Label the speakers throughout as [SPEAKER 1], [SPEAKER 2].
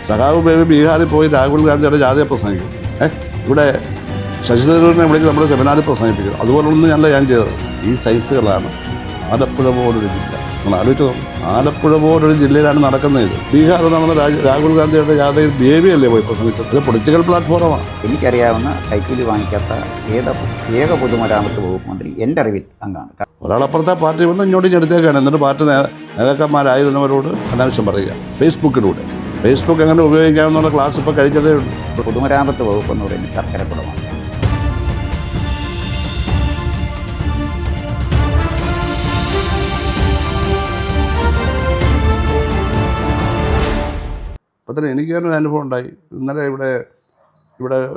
[SPEAKER 1] സഖാവ് ബേബി ബീഹാറിൽ പോയി രാഹുൽ ഗാന്ധിയുടെ ജാഥയെ പ്രസംഗിക്കും. ഇവിടെ ശശി തരൂരിനെ വിളിച്ച് നമ്മുടെ സെമിനാറിൽ പ്രസംഗിപ്പിക്കുന്നത്. അതുപോലൊന്നും ഞല്ല ഞാൻ ചെയ്തത്. ഈ സൈസുകളാണ് ആലപ്പുഴ പോലൊരു ജില്ല. നമ്മൾ ആലോചിച്ച് നോക്കും, ആലപ്പുഴ പോലൊരു ജില്ലയിലാണ് നടക്കുന്നത്. ഇത് ബീഹാറിൽ നടന്ന രാഹുൽ ഗാന്ധിയുടെ ജാഥയിൽ ബേബിയല്ലേ പോയി പ്രസംഗിച്ചത്. ഇത് പൊളിറ്റിക്കൽ പ്ലാറ്റ്ഫോമാണ്.
[SPEAKER 2] എനിക്കറിയാവുന്ന കൈക്കൂലി വാങ്ങിക്കാത്ത ഏക പൊതുമരാമത്ത് വകുപ്പ് മന്ത്രി എൻ്റെ അറിവിൽ അങ്ങാണ്.
[SPEAKER 1] ഒരാളപ്പുറത്തെ പാർട്ടി വന്ന് ഇങ്ങോട്ടും ഞെടുത്തേക്കാണ്. എന്നിട്ട് പാർട്ടി നേതാക്കന്മാരായിരുന്നവരോട് അനാവശ്യം പറയുക. ഫേസ്ബുക്കിലൂടെ ഫേസ്ബുക്ക് എങ്ങനെ ഉപയോഗിക്കാമെന്നുള്ള ക്ലാസ് ഇപ്പോൾ കഴിച്ചതേ ഉള്ളൂ.
[SPEAKER 2] പൊതുമരാമത്ത് വകുപ്പ് എന്ന് പറയുന്നത് സർക്കാർ കുടമാണ്.
[SPEAKER 1] അപ്പോൾ തന്നെ എനിക്ക് തന്നെ ഒരു അനുഭവം ഉണ്ടായി. ഇന്നലെ ഇവിടെ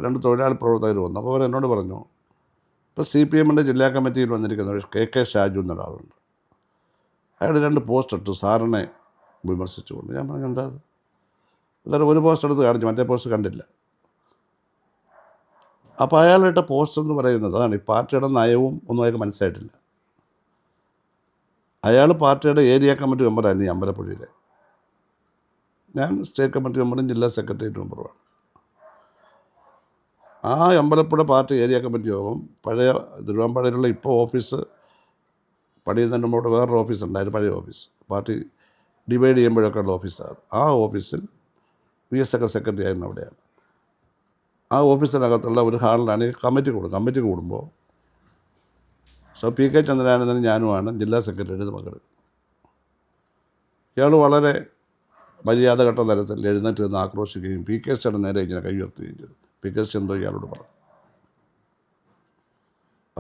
[SPEAKER 1] 2 തൊഴിലാളി പ്രവർത്തകർ വന്നു. അപ്പോൾ അവർ എന്നോട് പറഞ്ഞു, ഇപ്പോൾ CPM ജില്ലാ കമ്മിറ്റിയിൽ വന്നിരിക്കുന്ന ഒരു KK ഷാജു എന്നൊരാളുണ്ട്. അയാൾ 2 പോസ്റ്റ് ഇട്ടു സാറിനെ വിമർശിച്ചുകൊണ്ട്. ഞാൻ പറഞ്ഞു, എന്താ അത്? എന്തായാലും ഒരു പോസ്റ്റ് എടുത്ത് കാണിച്ചു, മറ്റേ പോസ്റ്റ് കണ്ടില്ല. അപ്പോൾ അയാളിട്ട പോസ്റ്റ് എന്ന് പറയുന്നത് അതാണ്, ഈ പാർട്ടിയുടെ നയവും ഒന്നും അയാൾക്ക് മനസ്സിലായിട്ടില്ല. അയാൾ പാർട്ടിയുടെ ഏരിയ കമ്മിറ്റി മെമ്പറായിരുന്നു ഈ അമ്പലപ്പുഴയിലെ. ഞാൻ സ്റ്റേറ്റ് കമ്മിറ്റി മെമ്പറും ജില്ലാ സെക്രട്ടേറിയറ്റ് മെമ്പറുമാണ്. ആ അമ്പലപ്പുഴ പാർട്ടി ഏരിയ കമ്മിറ്റി യോഗം പഴയ തിരുവമ്പാടിയിലുള്ള ഇപ്പോൾ ഓഫീസ് പണിയുന്നതിന് മുമ്പ് വേറൊരു ഓഫീസ് ഉണ്ടായിരുന്നു, പഴയ ഓഫീസ്. പാർട്ടി ഡിവൈഡ് ചെയ്യുമ്പോഴൊക്കെ ഉള്ള ഓഫീസാണ്. ആ ഓഫീസിൽ VS ഒക്കെ സെക്രട്ടറി ആയിരുന്നു അവിടെയാണ്. ആ ഓഫീസിനകത്തുള്ള ഒരു ഹാളിലാണ് ഈ കമ്മിറ്റി കൂടുമ്പോൾ PK ചന്ദ്രനാനന്ദനും ഞാനുമാണ് ജില്ലാ സെക്രട്ടറിയുടെ പങ്കെടുക്കുന്നത്. ഇയാൾ വളരെ മര്യാദഘട്ട തരത്തിൽ എഴുന്നേറ്റ് നിന്ന് ആക്രോശിക്കുകയും PK നേരെ ഇങ്ങനെ കൈ ഉയർത്തുകയും ചെയ്തു. PK എന്തോ ഇയാളോട് പറഞ്ഞു.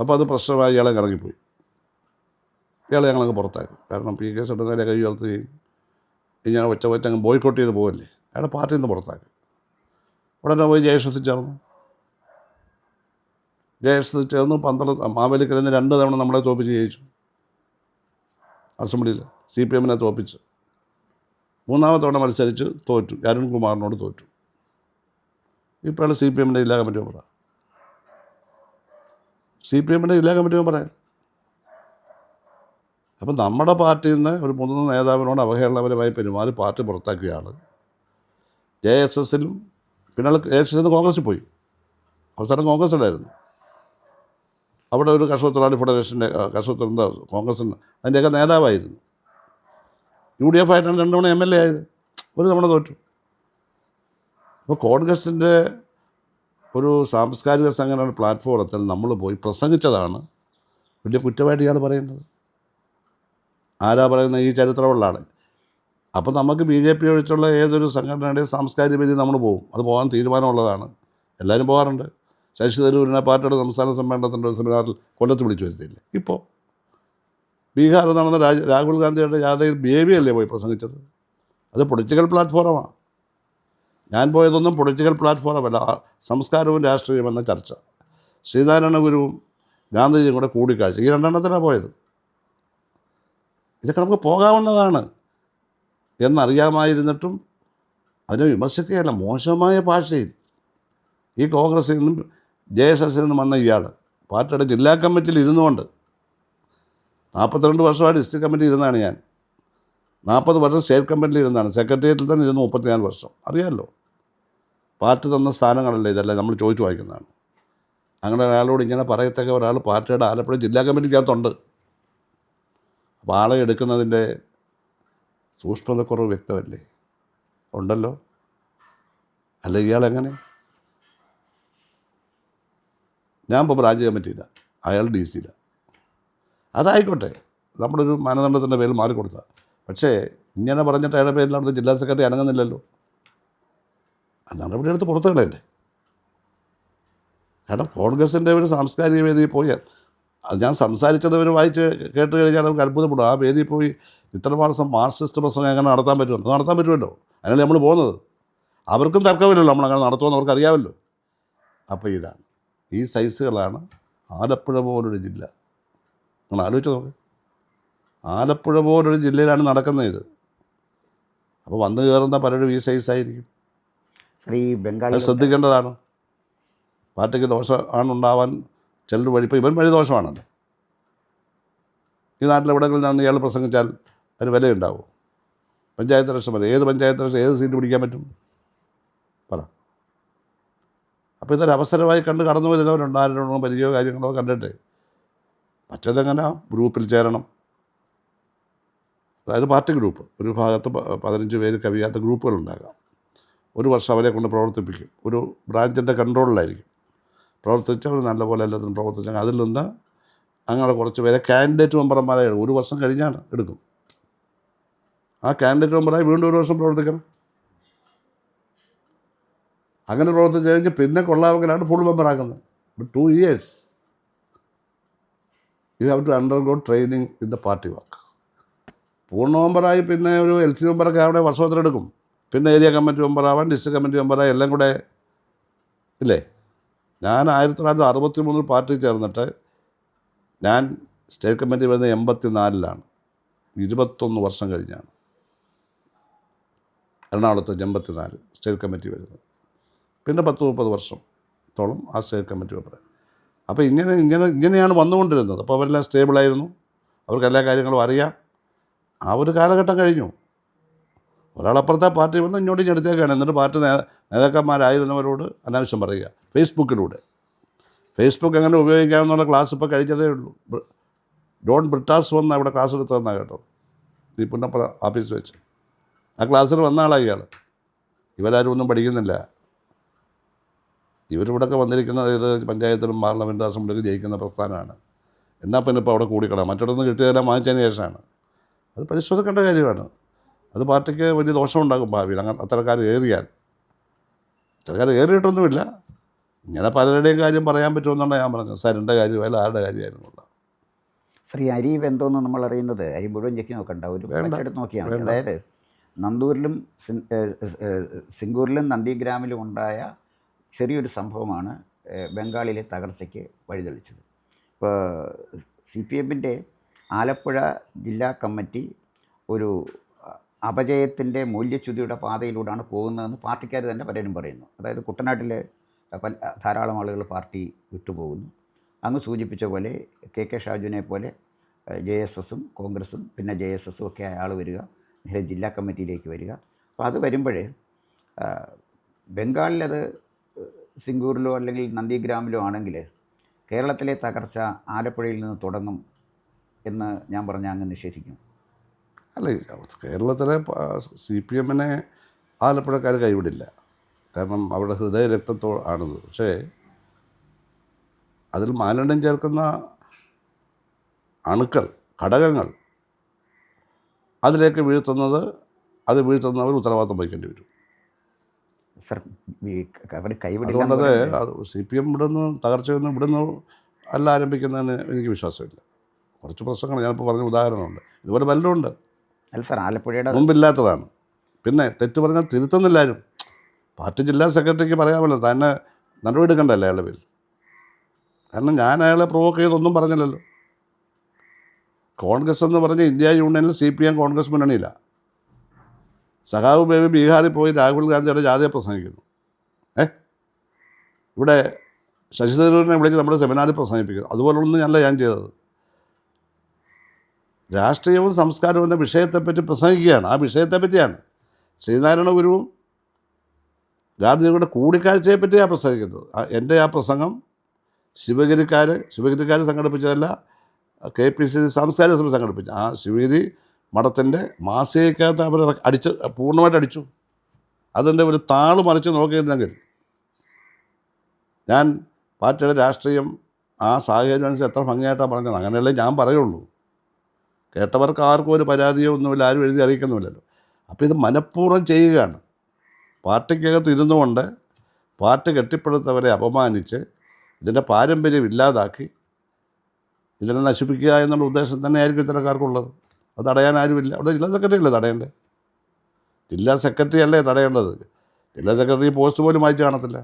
[SPEAKER 1] അപ്പോൾ അത് പ്രശ്നമായി ഇയാളെ ഇറങ്ങിപ്പോയി. ഇയാളെ ഞങ്ങളങ്ങ് പുറത്താക്കും. കാരണം PK നേരെ കൈ ഉയർത്തുകയും ഇങ്ങനെ ഒറ്റങ്ങ് ബോയ്ക്കോട്ട് ചെയ്ത് പോകല്ലേ. അയാളെ പാർട്ടിയിൽ നിന്ന് പുറത്താക്കി. ഉടനെ പോയി JSS ചേർന്നു. JSS ചേർന്ന് മാവേലിക്കരയിൽ നിന്ന് 2 തവണ നമ്മളെ തോപ്പിച്ച് ജയിച്ചു. അസംബ്ലിയിൽ CPM തോപ്പിച്ച്. 3ാമത്തെ തവണ മത്സരിച്ച് തോറ്റു. അരുൺകുമാറിനോട് തോറ്റു. ഇപ്പോൾ അയാൾ CPM ജില്ലാ കമ്മിറ്റി മെമ്പറാണ്. CPM ജില്ലാ കമ്മിറ്റി മെമ്പറാണ്. അപ്പം നമ്മുടെ പാർട്ടിയിൽ നിന്ന് ഒരു മുതിർന്ന നേതാവിനോട് അവഹേളനപരമായി പെരുമാറി പാർട്ടി പുറത്താക്കിയാണ്. JSSലും പിന്നെ JSS കോൺഗ്രസ്സിൽ പോയി. അവസാനം കോൺഗ്രസ്സിലായിരുന്നു. അവിടെ ഒരു കർഷക തൊഴിലാളി ഫെഡറേഷൻ്റെ കോൺഗ്രസിന് അതിൻ്റെയൊക്കെ നേതാവായിരുന്നു. UDF ആയിട്ടാണ് 2 തവണ MLA ആയത്. ഒരു തവണ തോറ്റു. അപ്പോൾ കോൺഗ്രസിൻ്റെ ഒരു സാംസ്കാരിക സംഘടന പ്ലാറ്റ്ഫോറത്തിൽ നമ്മൾ പോയി പ്രസംഗിച്ചതാണ് വലിയ കുറ്റമായിട്ട് ഇയാൾ പറയുന്നത്. ആരാ പറയുന്നത്? ഈ ചരിത്രമുള്ള ആൾ. അപ്പോൾ നമുക്ക് BJP ഒഴിച്ചുള്ള ഏതൊരു സംഘടനയുടെയും സാംസ്കാരിക വേദി നമ്മൾ പോകും. അത് പോകാൻ തീരുമാനമുള്ളതാണ്. എല്ലാവരും പോകാറുണ്ട്. ശശി തരൂരിനെ പാർട്ടിയുടെ സംസ്ഥാന സമ്മേളനത്തിൻ്റെ സെമിനാറിൽ കൊല്ലത്ത് വിളിച്ചു വരുത്തിയില്ലേ. ഇപ്പോൾ ബീഹാറിൽ നടന്ന രാഹുൽ ഗാന്ധിയുടെ ജാഥയിൽ ബേബിയല്ലേ പോയി പ്രസംഗിച്ചത്. അത് പൊളിറ്റിക്കൽ പ്ലാറ്റ്ഫോറമാണ്. ഞാൻ പോയതൊന്നും പൊളിറ്റിക്കൽ പ്ലാറ്റ്ഫോറമല്ല, സംസ്കാരവും രാഷ്ട്രീയവും എന്ന ചർച്ച. ശ്രീനാരായണ ഗുരുവും ഗാന്ധിജിയും കൂടെ കൂടിക്കാഴ്ച, ഈ 2 പോയത്. ഇതൊക്കെ നമുക്ക് പോകാവുന്നതാണ് എന്നറിയാമായിരുന്നിട്ടും അതിനെ വിമർശിക്കുകയല്ല, മോശമായ ഭാഷയിൽ. ഈ കോൺഗ്രസിൽ നിന്നും JSSൽ നിന്നും വന്ന ഇയാൾ പാർട്ടിയുടെ ജില്ലാ കമ്മിറ്റിയിൽ ഇരുന്നുകൊണ്ട് 42 വർഷമായിട്ട് ഡിസ്ട്രിക്ട് കമ്മിറ്റി ഇരുന്നാണ് ഞാൻ. 40 വർഷം സ്റ്റേറ്റ് കമ്മിറ്റിയിൽ ഇരുന്നാണ്. സെക്രട്ടേറിയറ്റിൽ തന്നെ ഇരുന്ന് 34 വർഷം. അറിയാമല്ലോ, പാർട്ടി തന്ന സ്ഥാനങ്ങളല്ലേ ഇതല്ലേ, നമ്മൾ ചോദിച്ചു വായിക്കുന്നതാണ്. അങ്ങനെ ഒരാളോട് ഇങ്ങനെ പറയത്തക്ക ഒരാൾ പാർട്ടിയുടെ ആലപ്പുഴ ജില്ലാ കമ്മിറ്റിക്കകത്തുണ്ട്. അപ്പോൾ ആളെ എടുക്കുന്നതിൻ്റെ സൂക്ഷ്മതക്കുറവ് വ്യക്തമല്ലേ ഉണ്ടല്ലോ. അല്ല, ഇയാളെങ്ങനെ? ഞാൻ ഇപ്പോൾ ബ്രാഞ്ച് കമ്മിറ്റിയിലാണ്, അയാൾ DC-യിലാണ്. അതായിക്കോട്ടെ, നമ്മളൊരു മാനദണ്ഡത്തിൻ്റെ പേരിൽ മാറിക്കൊടുത്ത. പക്ഷേ ഇങ്ങനെ പറഞ്ഞിട്ട് അയാളുടെ പേരിൽ അവിടുത്തെ ജില്ലാ സെക്രട്ടറി അനങ്ങുന്നില്ലല്ലോ. അത് നടപടി എടുത്ത് പുറത്തു കളയണ്ടേ? കാരണം കോൺഗ്രസിൻ്റെ ഒരു സാംസ്കാരിക വേദിയിൽ പോയി അത് ഞാൻ സംസാരിച്ചത് അവർ വായിച്ച് കേട്ട് കഴിഞ്ഞാൽ നമുക്ക് അത്ഭുതപ്പെടും. ആ വേദിയിൽ പോയി ഇത്രമാസം മാർക്സിസ്റ്റ് പ്രസംഗം എങ്ങനെ നടത്താൻ പറ്റുമോ? അത് നടത്താൻ പറ്റുമല്ലോ. അതിനല്ലേ നമ്മൾ പോകുന്നത്. അവർക്കും തർക്കമില്ലല്ലോ നമ്മളങ്ങനെ നടത്തുമെന്ന് അവർക്ക് അറിയാമല്ലോ. അപ്പോൾ ഇതാണ്, ഈ സൈസുകളാണ് ആലപ്പുഴ പോലൊരു ജില്ല. നിങ്ങൾ ആലോചിച്ച് നോക്ക്, ആലപ്പുഴ പോലൊരു ജില്ലയിലാണ് നടക്കുന്നത് ഇത്. അപ്പോൾ വന്നു കയറുന്ന പലരും ഈ സൈസായിരിക്കും. അത് ശ്രദ്ധിക്കേണ്ടതാണ്. പാർട്ടിക്ക് ദോഷമാണ് ഉണ്ടാവാൻ ചിലർ വഴി. ഇപ്പോൾ ഇവൻ വഴി ദോഷമാണല്ലോ. ഈ നാട്ടിൽ എവിടെയെങ്കിലും നിന്ന് ഇയാൾ പ്രസംഗിച്ചാൽ അതിന് വിലയുണ്ടാവും. പഞ്ചായത്ത് ഇലക്ഷൻ വരെ ഏത് പഞ്ചായത്ത് ഇലക്ഷൻ ഏത് സീറ്റ് പിടിക്കാൻ പറ്റും? അപ്പോൾ ഇതൊരു അവസരമായി കണ്ട് കടന്നു വരുന്നവരുണ്ട്, ആരോടും പരിചയമോ കാര്യങ്ങളോ കണ്ടിട്ട്. മറ്റേതെങ്ങനെ ഗ്രൂപ്പിൽ ചേരണം, അതായത് പാർട്ടി ഗ്രൂപ്പ്, ഒരു ഭാഗത്ത് 15 പേര് കവിയാത്ത ഗ്രൂപ്പുകളുണ്ടാകാം. ഒരു വർഷം അവരെ കൊണ്ട് പ്രവർത്തിപ്പിക്കും, ഒരു ബ്രാഞ്ചിൻ്റെ കൺട്രോളിലായിരിക്കും. പ്രവർത്തിച്ചവർ നല്ലപോലെ എല്ലാത്തിനും പ്രവർത്തിച്ചാൽ അതിൽ നിന്ന് അങ്ങനെ കുറച്ച് പേരെ കാൻഡിഡേറ്റ് മെമ്പർമാരായി ഒരു വർഷം കഴിഞ്ഞാണ് എടുക്കും. ആ കാൻഡിഡേറ്റ് മെമ്പറായി വീണ്ടും ഒരു വർഷം പ്രവർത്തിക്കണം. അങ്ങനെ പ്രവർത്തിച്ച് കഴിഞ്ഞ് പിന്നെ കൊള്ളാമെങ്കിലാണ് ഫുൾ മെമ്പറാക്കുന്നത്. 2 years you have to undergo training in the party work. പൂർണ്ണ മെമ്പറായി പിന്നെ ഒരു LC മെമ്പറൊക്കെ അവിടെ വർഷത്തിലെടുക്കും. പിന്നെ ഏരിയ കമ്മിറ്റി മെമ്പറാവാൻ, ഡിസ്ട്രിക്ട് കമ്മിറ്റി മെമ്പറായി എല്ലാം കൂടെ ഇല്ലേ. ഞാൻ 1963 പാർട്ടി ചേർന്നിട്ട് ഞാൻ സ്റ്റേറ്റ് കമ്മിറ്റി വരുന്നത് 84-ലാണ്, 21 വർഷം കഴിഞ്ഞാണ് എറണാകുളത്ത് 84 സ്റ്റേറ്റ് കമ്മിറ്റി വരുന്നത്. പിന്നെ 10-30 വർഷത്തോളം ആ സ്റ്റേറ്റ് കമ്മിറ്റി മെമ്പർ. അപ്പോൾ ഇങ്ങനെയാണ് വന്നുകൊണ്ടിരുന്നത്. അപ്പോൾ അവരെല്ലാം സ്റ്റേബിളായിരുന്നു, അവർക്ക് എല്ലാ കാര്യങ്ങളും അറിയാം. ആ ഒരു കാലഘട്ടം കഴിഞ്ഞു. ഒരാളപ്പുറത്തെ പാർട്ടി വന്ന് ഇങ്ങോട്ട് ഞെടുത്തേക്കാണ്. എന്നിട്ട് പാർട്ടി നേതാക്കന്മാരായിരുന്നവരോട് അനാവശ്യം പറയുക ഫേസ്ബുക്കിലൂടെ. ഫേസ്ബുക്ക് എങ്ങനെ ഉപയോഗിക്കാമെന്നുള്ള ക്ലാസ് ഇപ്പോൾ കഴിഞ്ഞതേ ഉള്ളൂ. ഡോൺ ബ്രിട്ടാസ് വന്ന് അവിടെ ക്ലാസ് എടുത്തതെന്നാണ് കേട്ടത്, ഈ പുന്നപ്പുറ ഓഫീസ് വെച്ച്. ആ ക്ലാസ്സിൽ വന്ന ആളാണ് ഇയാൾ. ഇവരാരും ഒന്നും പഠിക്കുന്നില്ല. ഇവരിവിടെയൊക്കെ വന്നിരിക്കുന്നത് ഇത് പഞ്ചായത്തിലും പാർലമെൻറ്റ് അസംബ്ലിയിലും ജയിക്കുന്ന പ്രസ്ഥാനമാണ്. എന്നാൽ പിന്നെ ഇപ്പോൾ അവിടെ കൂടിക്കളാം, മറ്റിടത്ത് കിട്ടിയതെല്ലാം വാങ്ങിച്ചതിന് ശേഷമാണ്. അത് പരിശോധിക്കേണ്ട കാര്യമാണ്. അത് പാർട്ടിക്ക് വലിയ ദോഷമുണ്ടാകും ഭാവിയിൽ. അങ്ങനെ അത്തരക്കാർ ഏറിയിട്ടൊന്നുമില്ല. ഇങ്ങനെ പലരുടെയും കാര്യം പറയാൻ പറ്റുമെന്നാണ് ഞാൻ പറഞ്ഞത്. സരിൻ്റെ കാര്യമല്ല, ആരുടെ കാര്യമായിരുന്നുള്ള.
[SPEAKER 2] ശ്രീ അരി എന്തോന്ന് നമ്മൾ അറിയുന്നത്, അരി മുഴുവൻ ചെക്കി നോക്കണ്ട, ഒരു എടുത്ത് നോക്കിയാൽ മതി. അതായത് നന്ദൂരിലും സിംഗൂരിലും നന്ദിഗ്രാമിലും ഉണ്ടായ ചെറിയൊരു സംഭവമാണ് ബംഗാളിലെ തകർച്ചയ്ക്ക് വഴിതെളിച്ചത്. ഇപ്പോൾ CPM-ൻ്റെ ആലപ്പുഴ ജില്ലാ കമ്മിറ്റി ഒരു അപജയത്തിൻ്റെ മൂല്യച്യുതിയുടെ പാതയിലൂടെയാണ് പോകുന്നതെന്ന് പാർട്ടിക്കാർ തന്നെ പലരും പറയുന്നു. അതായത് കുട്ടനാട്ടിൽ ധാരാളം ആളുകൾ പാർട്ടി വിട്ടുപോകുന്നു. അങ്ങ് സൂചിപ്പിച്ച പോലെ KK ഷാജുവിനെ പോലെ JSSഉം കോൺഗ്രസും പിന്നെ JSSഉം ഒക്കെ ആൾ വരിക, നേരെ ജില്ലാ കമ്മിറ്റിയിലേക്ക് വരിക. അപ്പോൾ അത് വരുമ്പോൾ ബംഗാളിലത് സിംഗൂരിലോ അല്ലെങ്കിൽ നന്ദിഗ്രാമിലോ ആണെങ്കിൽ കേരളത്തിലെ തകർച്ച ആലപ്പുഴയിൽ നിന്ന് തുടങ്ങും എന്ന് ഞാൻ പറഞ്ഞാൽ അങ്ങ് നിഷേധിക്കും.
[SPEAKER 1] അല്ല, കേരളത്തിലെ CPM-നെ ആലപ്പുഴക്കാർ കൈവിടില്ല. കാരണം അവരുടെ ഹൃദയ രക്തത്തോ ആണിത്. പക്ഷേ അതിൽ മാലിന്യം ചേർക്കുന്ന അണുക്കൾ, ഘടകങ്ങൾ അതിലേക്ക് വീഴ്ത്തുന്നവർ ഉത്തരവാദിത്വം വഹിക്കേണ്ടി വരും.
[SPEAKER 2] സർ, അവർ
[SPEAKER 1] അതുകൊണ്ടത് CPM ഇവിടുന്ന് തകർച്ചയൊന്നും ഇവിടുന്ന് അല്ല ആരംഭിക്കുന്നതെന്ന് എനിക്ക് വിശ്വാസമില്ല. കുറച്ച് പ്രശ്നങ്ങൾ ഞാനിപ്പോൾ പറഞ്ഞ ഉദാഹരണമുണ്ട്, ഇതുപോലെ വല്ലതുമുണ്ട്.
[SPEAKER 2] അല്ല സാർ, ആലപ്പുഴയുടെ
[SPEAKER 1] മുമ്പില്ലാത്തതാണ്. പിന്നെ തെറ്റ് പറഞ്ഞാൽ തിരുത്തുന്നില്ലാരും. പാർട്ടി ജില്ലാ സെക്രട്ടറിക്ക് പറയാമല്ലോ, തന്നെ നടപടിയെടുക്കണ്ടല്ലേ അയാളുടെ പേരിൽ. കാരണം ഞാൻ അയാളെ പ്രൊവോക്ക് ചെയ്തൊന്നും പറഞ്ഞില്ലല്ലോ. കോൺഗ്രസ് എന്ന് പറഞ്ഞ് ഇന്ത്യ യൂണിയനിൽ CPM കോൺഗ്രസ് മുന്നണിയില്ല. സഖാവ് ബേബി ബീഹാറിൽ പോയി രാഹുൽ ഗാന്ധിയുടെ ജാഥയെ പ്രസംഗിക്കുന്നു. ഇവിടെ ശശി തരൂരിനെ വിളിച്ച് നമ്മുടെ സെമിനാറിൽ പ്രസംഗിപ്പിക്കുന്നു. അതുപോലൊന്നും അല്ല ഞാൻ ചെയ്തത്. രാഷ്ട്രീയവും സംസ്കാരവും എന്ന വിഷയത്തെപ്പറ്റി പ്രസംഗിക്കുകയാണ്. ആ വിഷയത്തെപ്പറ്റിയാണ്. ശ്രീനാരായണ ഗുരുവും ഗാന്ധിജിയുടെ കൂടിക്കാഴ്ചയെപ്പറ്റിയാണ് പ്രസംഗിക്കുന്നത്. എൻ്റെ ആ പ്രസംഗം ശിവഗിരിക്കാർ സംഘടിപ്പിച്ചതല്ല, KPCC സാംസ്കാരിക സമിതി സംഘടിപ്പിച്ചു. ആ ശിവഗിരി മഠത്തിൻ്റെ മാസികയ്ക്കകത്ത് അവർ പൂർണ്ണമായിട്ട് അടിച്ചു. അതിൻ്റെ ഒരു താള് മറിച്ച് നോക്കിയിരുന്നെങ്കിൽ ഞാൻ പാർട്ടിയുടെ രാഷ്ട്രീയം ആ സാഹചര്യം അനുസരിച്ച് എത്ര ഭംഗിയായിട്ടാണ് പറഞ്ഞത്. അങ്ങനെയല്ലേ ഞാൻ പറയുള്ളൂ. കേട്ടവർക്ക് ആർക്കും ഒരു പരാതിയോ ഒന്നുമില്ല, ആരും എഴുതി അറിയിക്കുന്നുമില്ലല്ലോ. അപ്പോൾ ഇത് മനഃപൂർവ്വം ചെയ്യുകയാണ്. പാർട്ടിക്കകത്ത് ഇരുന്നുകൊണ്ട് പാർട്ടി കെട്ടിപ്പടുത്തവരെ അപമാനിച്ച് ഇതിൻ്റെ പാരമ്പര്യം ഇല്ലാതാക്കി ഇതിനെ നശിപ്പിക്കുക എന്നുള്ള ഉദ്ദേശം തന്നെയായിരിക്കും ഇത്തരക്കാർക്കുള്ളത്. അത് തടയാൻ ആരുമില്ല. അവിടെ ജില്ലാ സെക്രട്ടറി അല്ലേ തടയേണ്ടത്? ജില്ലാ സെക്രട്ടറി അല്ലേ തടയേണ്ടത്? ജില്ലാ സെക്രട്ടറി പോസ്റ്റ് പോലും വായിച്ച് കാണത്തില്ല,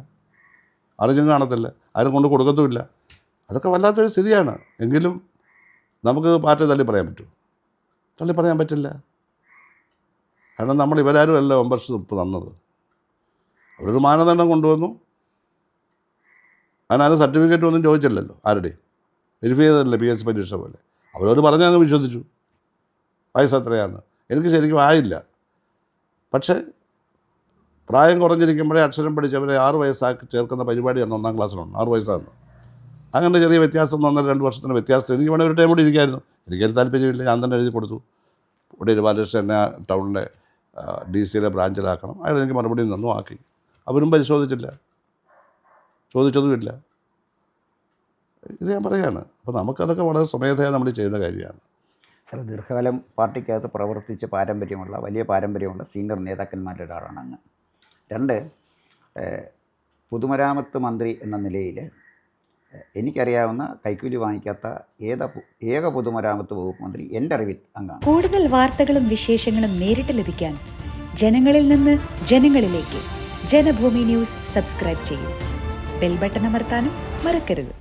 [SPEAKER 1] അറിഞ്ഞും കാണത്തില്ല, ആരും കൊണ്ട് കൊടുക്കത്തുമില്ല. അതൊക്കെ വല്ലാത്തൊരു സ്ഥിതിയാണ്. എങ്കിലും നമുക്ക് പാർട്ടി തള്ളി പറയാൻ പറ്റുമോ? തള്ളി പറയാൻ പറ്റില്ല. കാരണം നമ്മൾ ഇവരാരും അല്ല മെമ്പർഷിപ്പ് തന്നത്. അവരൊരു മാനദണ്ഡം കൊണ്ടുവന്നു. അതിനാരും സർട്ടിഫിക്കറ്റ് ഒന്നും ചോദിച്ചില്ലല്ലോ, ആരുടെയും വെരിഫൈ ചെയ്തതല്ലേ PSC പരീക്ഷ പോലെ. അവരോട് പറഞ്ഞാൽ വിശ്വസിച്ചു വയസ്സ് എത്രയാണെന്ന്. എനിക്ക് ശരിക്കും ആയില്ല. പക്ഷേ പ്രായം കുറഞ്ഞിരിക്കുമ്പോഴേ അക്ഷരം പഠിച്ചവരെ 6 വയസ്സാക്കി ചേർക്കുന്ന പരിപാടി അന്ന് 1-ാം ക്ലാസ്സിലുണ്ട്. 6 വയസ്സാകുന്നു. അങ്ങനെ ചെറിയ വ്യത്യാസം 1-2 വർഷത്തിന് വ്യത്യാസം. എനിക്ക് വേണമെങ്കിൽ ഒരു ടൈം കൂടി ഇരിക്കായിരുന്നു. എനിക്കതിൽ താല്പര്യമില്ല. ഞാൻ തന്നെ എഴുതി കൊടുത്തു. ഇവിടെ ബാലകൃഷ്ണൻ എന്നെ ടൗണിലെ DC ബ്രാഞ്ചിലാക്കണം. അയാൾ എനിക്ക് മറുപടി തന്നു, ആക്കി. അവരും പരിശോധിച്ചില്ല, ചോദിച്ചതുമില്ല. ഇത് ഞാൻ പറയുകയാണ്. അപ്പോൾ നമുക്കതൊക്കെ വളരെ സ്വമേധയാ നമ്മൾ ചെയ്യുന്ന കാര്യമാണ്.
[SPEAKER 2] സാർ, ദീർഘകാലം പാർട്ടിക്കകത്ത് പ്രവർത്തിച്ച് പാരമ്പര്യമുള്ള, വലിയ പാരമ്പര്യമുള്ള സീനിയർ നേതാക്കന്മാരുടെ ഒരാളാണ് അങ്ങ്. 2, പൊതുമരാമത്ത് മന്ത്രി എന്ന നിലയിൽ എനിക്കറിയാവുന്ന കൈക്കൂലി വാങ്ങിക്കാത്ത ഏക പൊതുമരാമത്ത് വകുപ്പ് മന്ത്രി എൻ്റെ അറിവിൽ അങ്ങാണ്.
[SPEAKER 3] കൂടുതൽ വാർത്തകളും വിശേഷങ്ങളും നേരിട്ട് ലഭിക്കാൻ ജനങ്ങളിൽ നിന്ന് ജനങ്ങളിലേക്ക് ജനഭൂമി ന്യൂസ് സബ്സ്ക്രൈബ് ചെയ്യൂ. ബെൽ ബട്ടൺ അമർത്താനും മറക്കരുത്.